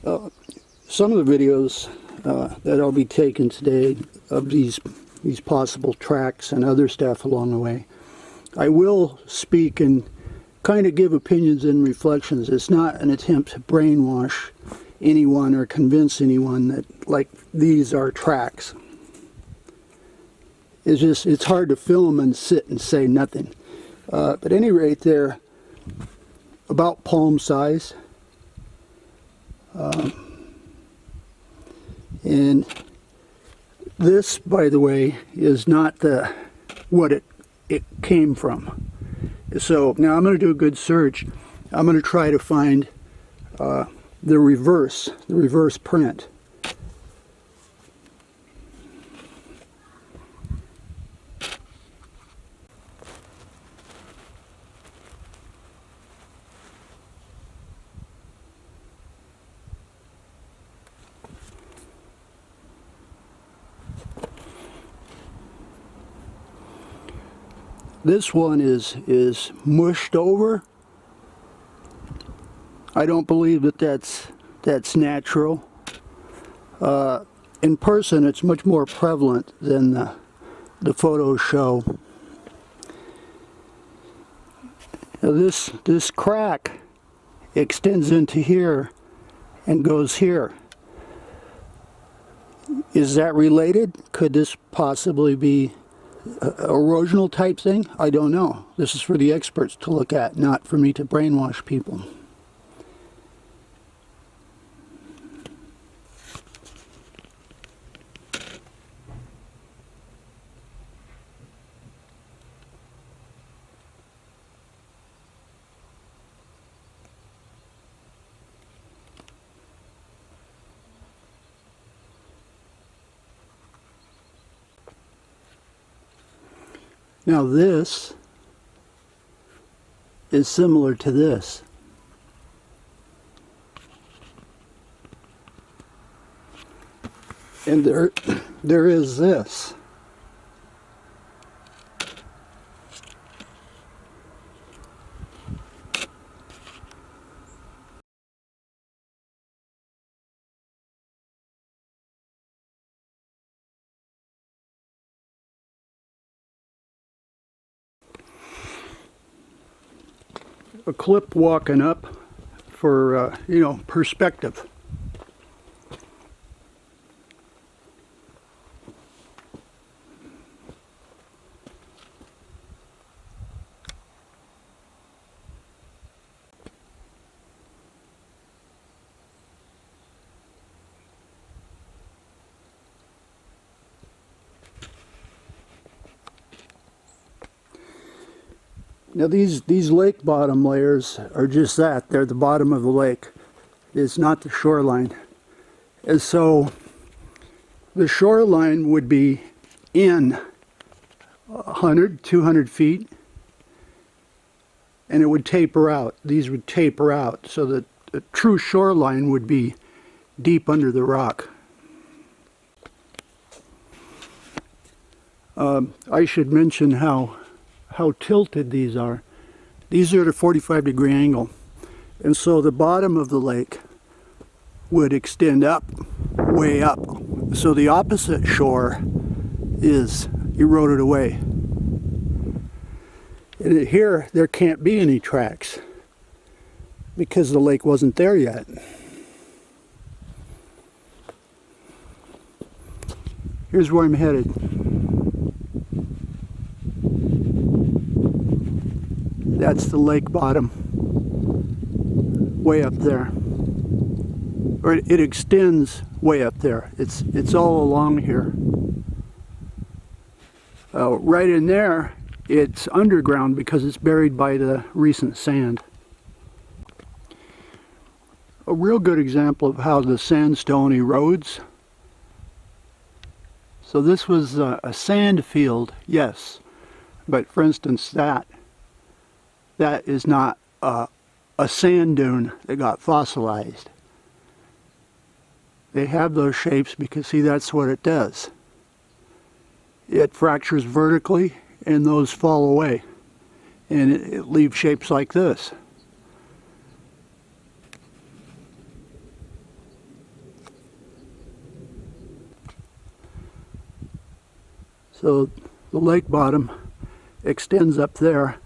Some of the videos that I'll be taking today of these possible tracks and other stuff along the way, I will speak and kind of give opinions and reflections. It's not an attempt to brainwash anyone or convince anyone that like these are tracks. It's hard to film and sit and say nothing. But at any rate, they're about palm size. And this, by the way, is not what it came from. So now I'm going to do a good search. I'm going to try to find the reverse print. This one is mushed over. I don't believe that's natural. In person, it's much more prevalent than the photos show. Now this crack extends into here and goes here. Is that related? Could this possibly be erosional type thing? I don't know. This is for the experts to look at, not for me to brainwash people. Now this is similar to this. And there is this. A clip walking up for, perspective. Now these lake bottom layers are just that. They're the bottom of the lake. It's not the shoreline. And so the shoreline would be in 100, 200 feet, and it would taper out. These would taper out so that the true shoreline would be deep under the rock. I should mention how tilted these are. These are at a 45-degree angle. And so the bottom of the lake would extend up, way up. So the opposite shore is eroded away. And here, there can't be any tracks because the lake wasn't there yet. Here's where I'm headed. That's the lake bottom, way up there. Or it extends way up there. It's all along here. Right in there, it's underground because it's buried by the recent sand. A real good example of how the sandstone erodes. So this was a sand field, yes, but for instance that is not a sand dune that got fossilized. They have those shapes because, see, that's what it does. It fractures vertically and those fall away and it leaves shapes like this. So the lake bottom extends up there.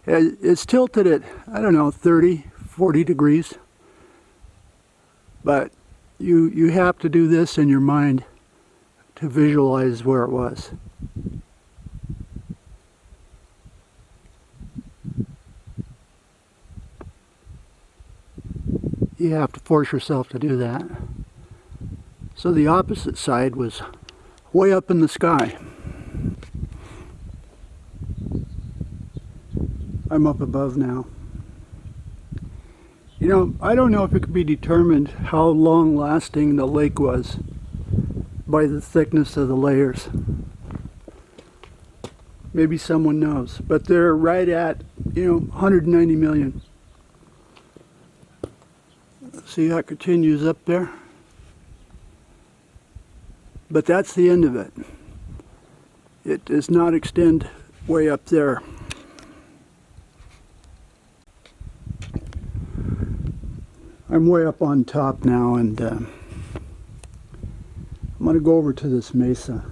It's tilted at, I don't know, 30, 40 degrees. But you have to do this in your mind to visualize where it was. You have to force yourself to do that. So the opposite side was way up in the sky. I'm up above now. You know, I don't know if it could be determined how long lasting the lake was by the thickness of the layers. Maybe someone knows, but they're right at, 190 million. See how it continues up there? But that's the end of it. It does not extend way up there. I'm way up on top now, and I'm going to go over to this mesa.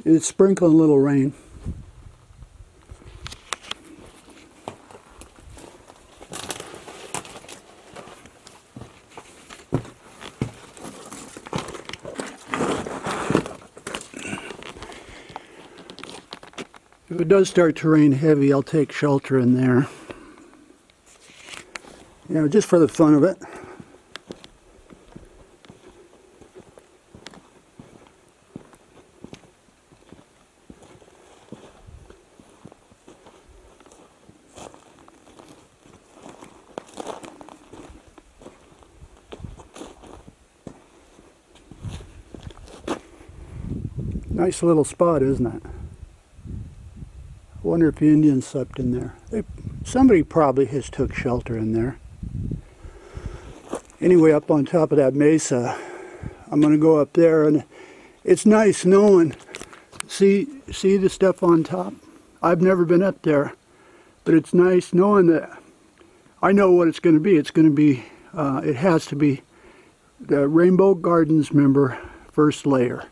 It's sprinkling a little rain. If it does start to rain heavy, I'll take shelter in there. Just for the fun of it. Nice little spot, isn't it? I wonder if the Indians slept in there. Somebody probably has took shelter in there. Anyway, up on top of that mesa, I'm going to go up there, and it's nice knowing, see the stuff on top? I've never been up there, but it's nice knowing that I know what it's going to be. It's going to be, it has to be the Rainbow Gardens member first layer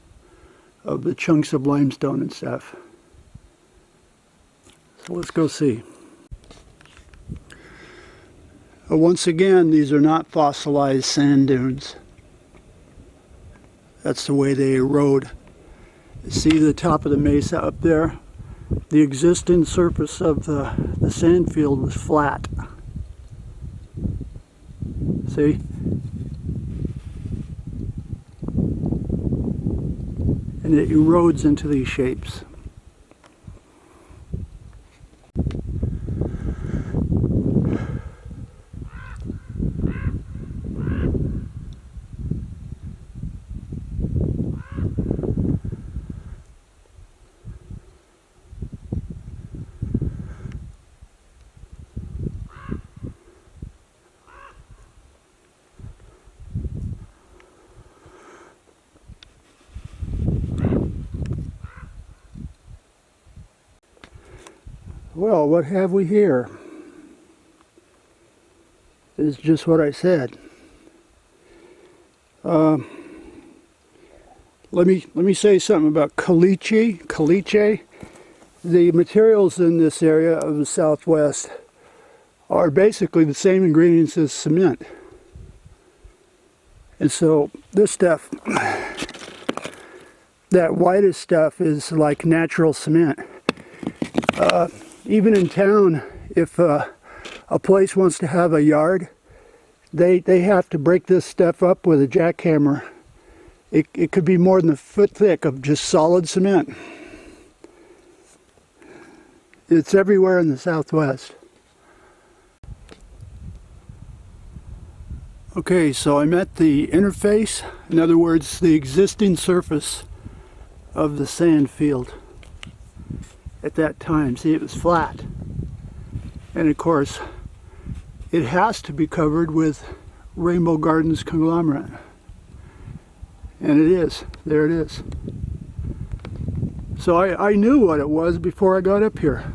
of the chunks of limestone and stuff. So let's go see. Once again, these are not fossilized sand dunes. That's the way they erode. See the top of the mesa up there? The existing surface of the sand field was flat. See? And it erodes into these shapes. Well, what have we here? It's just what I said. Let me say something about caliche. The materials in this area of the Southwest are basically the same ingredients as cement. And so this stuff, that whitest stuff, is like natural cement. Even in town, if a place wants to have a yard, they have to break this stuff up with a jackhammer. It could be more than a foot thick of just solid cement. It's everywhere in the Southwest. Okay, so I'm at the interface, in other words, the existing surface of the sand field. At that time, see, it was flat, and of course it has to be covered with Rainbow Gardens conglomerate, and it is. There it is. So I knew what it was before I got up here.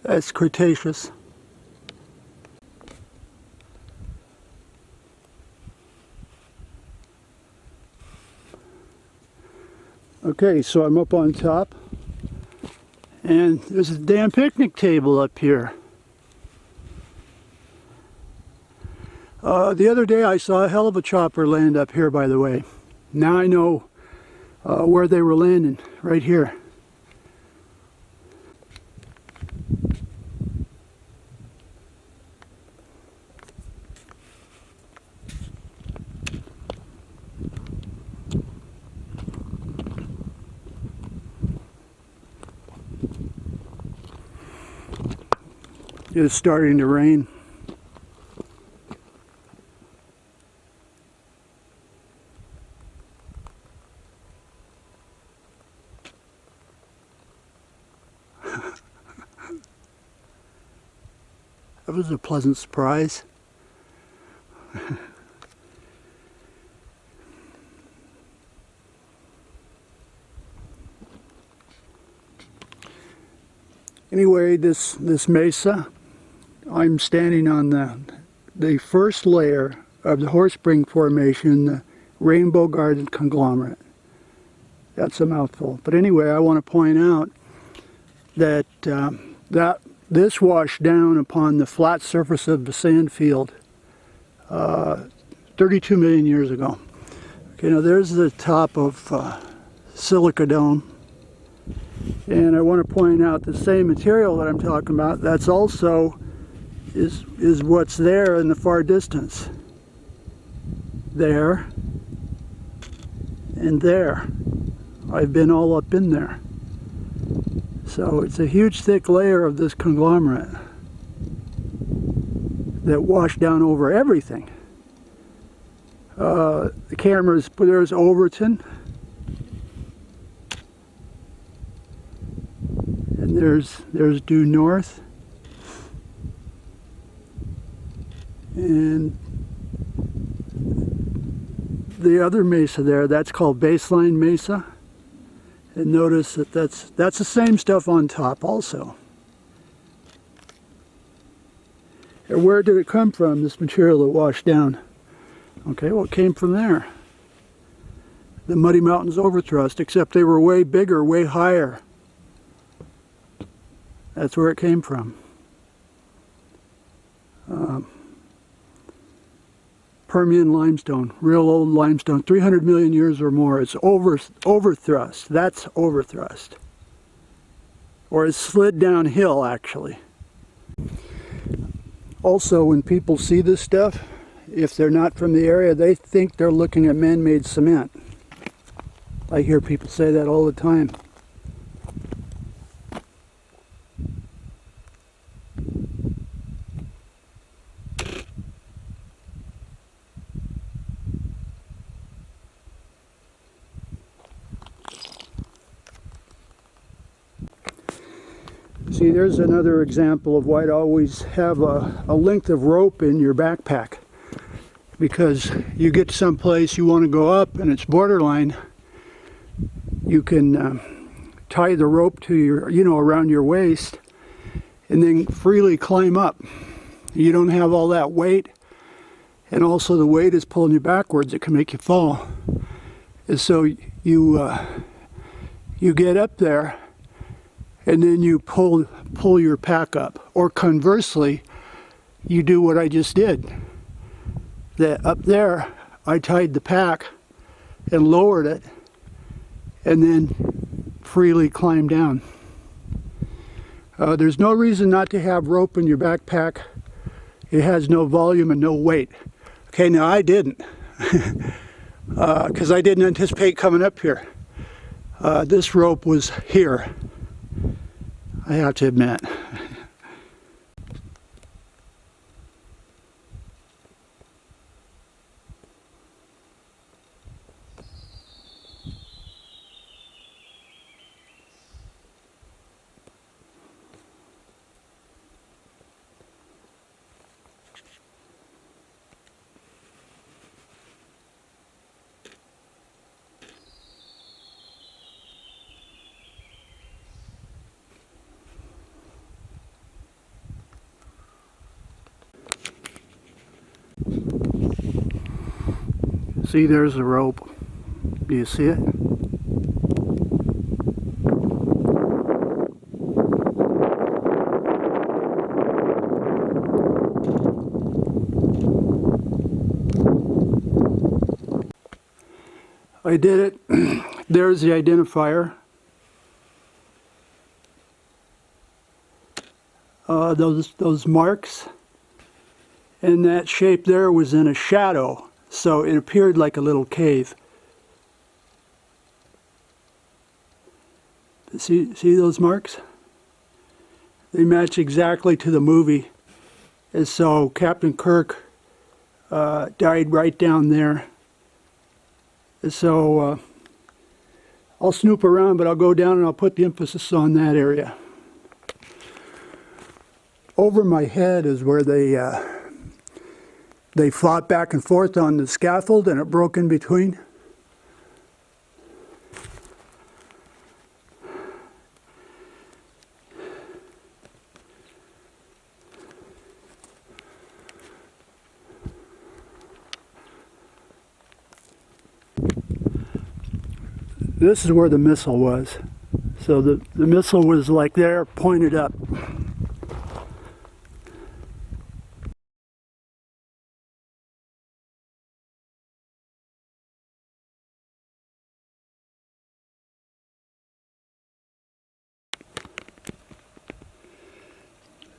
That's Cretaceous. Okay, so I'm up on top, and there's a damn picnic table up here. The other day I saw a hell of a chopper land up here, by the way. Now I know where they were landing, right here. It's starting to rain. That was a pleasant surprise. Anyway, this mesa, I'm standing on the first layer of the Horspring Formation, the Rainbow Garden conglomerate. That's a mouthful. But anyway, I want to point out that this washed down upon the flat surface of the sand field 32 million years ago. Okay, now there's the top of Silica Dome. And I want to point out the same material that I'm talking about, that's also is what's there in the far distance. There and there. I've been all up in there. So it's a huge thick layer of this conglomerate that washed down over everything. The cameras, there's Overton. And there's due north. And the other mesa there, that's called Baseline Mesa. And notice that that's the same stuff on top also. And where did it come from, this material that washed down? Okay, well, it came from there. The Muddy Mountains overthrust, except they were way bigger, way higher. That's where it came from. Permian limestone, real old limestone, 300 million years or more. It's overthrust. That's overthrust. Or it's slid downhill, actually. Also, when people see this stuff, if they're not from the area, they think they're looking at man-made cement. I hear people say that all the time. See, there's another example of why to always have a length of rope in your backpack. Because you get someplace you want to go up and it's borderline, you can tie the rope to your, around your waist and then freely climb up. You don't have all that weight, and also the weight is pulling you backwards. It can make you fall. And so you get up there and then you pull your pack up. Or conversely, you do what I just did. That up there, I tied the pack and lowered it and then freely climbed down. There's no reason not to have rope in your backpack. It has no volume and no weight. Okay, now I didn't, because I didn't anticipate coming up here. This rope was here, I have to admit. See, there's the rope. Do you see it? I did it. There's the identifier. Those marks, and that shape there was in a shadow, so it appeared like a little cave. See those marks? They match exactly to the movie, and so Captain Kirk died right down there. And so I'll snoop around, but I'll go down and I'll put the emphasis on that area. Over my head is where they fought back and forth on the scaffold, and it broke in between. This is where the missile was. So the missile was like there, pointed up.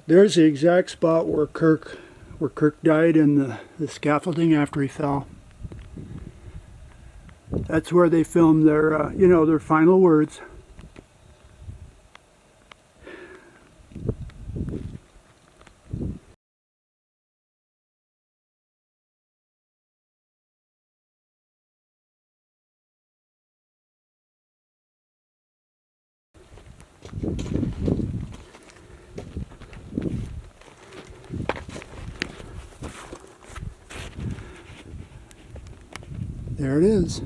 There's the exact spot where Kirk died in the scaffolding after he fell. That's where they filmed their, their final words. There it is.